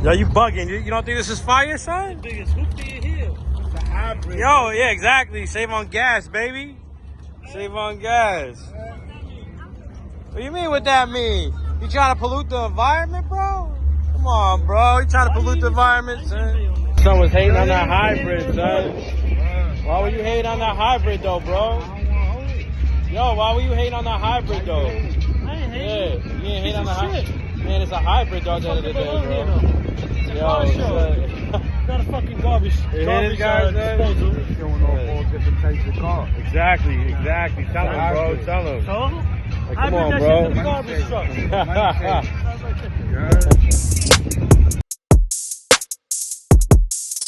Yo, you bugging. You don't think this is fire, son? The biggest hoopty in here. It's a hybrid. Yo, yeah, exactly. Save on gas, baby. Save on gas. What do you mean what that mean? You trying to pollute the environment, bro? Come on, bro. You trying to pollute the environment, son? Son was hating on that hybrid, son. Why would you hate on that hybrid, though, bro? Yo, why were you hating on that hybrid, though? I ain't hating. Yeah, you ain't hating on the hybrid. Man, it's a hybrid, dog, at the end of the day, bro. It's a car show. Not a fucking garbage disposal. Showing off all different types of cars. Exactly. Tell him, bro. Tell him. So? Like, come on, bro. Garbage truck. Yeah.